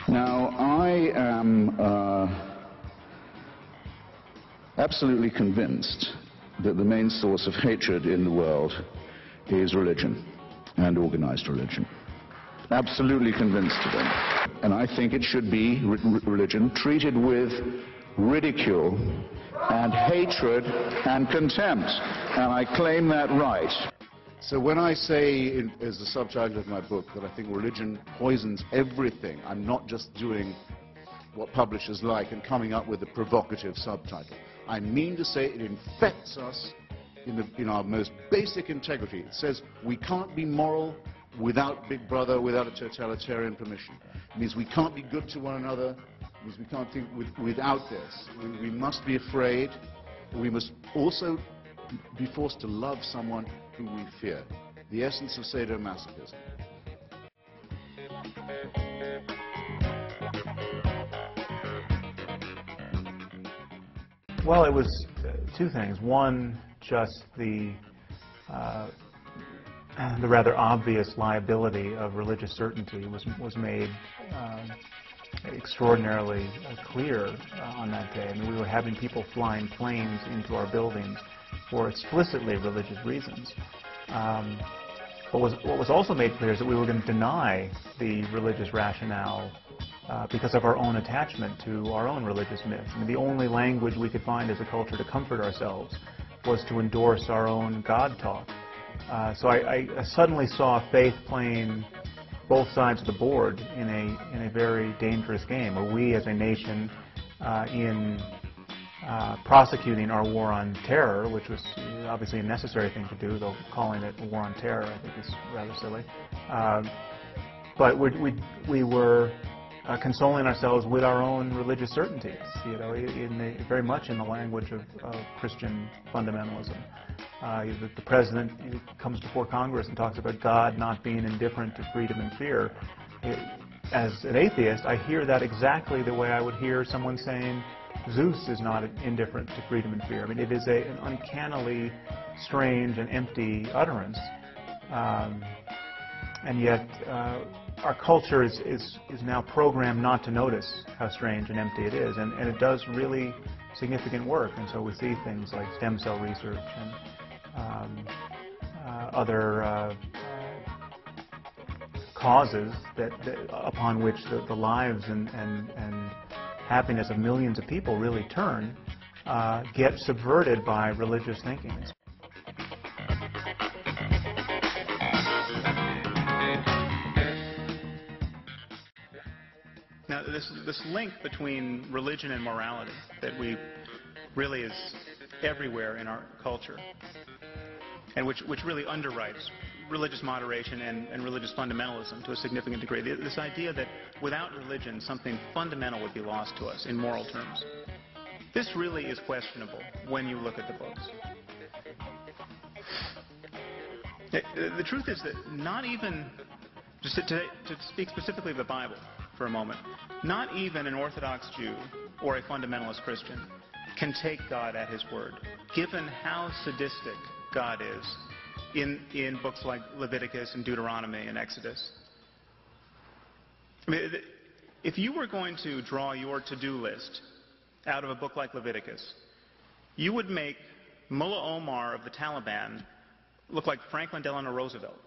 Now, I am absolutely convinced that the main source of hatred in the world is religion and organized religion. Absolutely convinced of it. And I think it should be religion treated with ridicule and hatred and contempt. And I claim that right. So when I say, as the subtitle of my book, that I think religion poisons everything, I'm not just doing what publishers like and coming up with a provocative subtitle. I mean to say it infects us in our most basic integrity. It says we can't be moral without Big Brother, without a totalitarian permission. It means we can't be good to one another. It means we can't think without this. We must be afraid. We must also be forced to love someone whom we fear. The essence of sadomasochism. Well, it was two things. One, just the rather obvious liability of religious certainty was made extraordinarily clear on that day. I mean, we were having people flying planes into our buildings for explicitly religious reasons. What was also made clear is that we were going to deny the religious rationale because of our own attachment to our own religious myths. I mean, the only language we could find as a culture to comfort ourselves was to endorse our own God talk. So I suddenly saw faith playing both sides of the board in a very dangerous game, where we as a nation in prosecuting our war on terror, which was obviously a necessary thing to do, though calling it a war on terror I think is rather silly. But we were consoling ourselves with our own religious certainties, you know, very much in the language of Christian fundamentalism. The president comes before Congress and talks about God not being indifferent to freedom and fear. As an atheist, I hear that exactly the way I would hear someone saying Zeus is not indifferent to freedom and fear. I mean, it is an uncannily strange and empty utterance. And yet, our culture is now programmed not to notice how strange and empty it is. And it does really significant work. And so we see things like stem cell research and other causes upon which the lives and happiness of millions of people really turn, get subverted by religious thinking. Now, this link between religion and morality that really is everywhere in our culture, and which really underwrites religious moderation and religious fundamentalism to a significant degree. This idea that without religion, something fundamental would be lost to us in moral terms. This really is questionable when you look at the books. The truth is that not even, just to speak specifically of the Bible for a moment, not even an Orthodox Jew or a fundamentalist Christian can take God at His word, given how sadistic God is in books like Leviticus and Deuteronomy and Exodus. I mean, if you were going to draw your to-do list out of a book like Leviticus, you would make Mullah Omar of the Taliban look like Franklin Delano Roosevelt.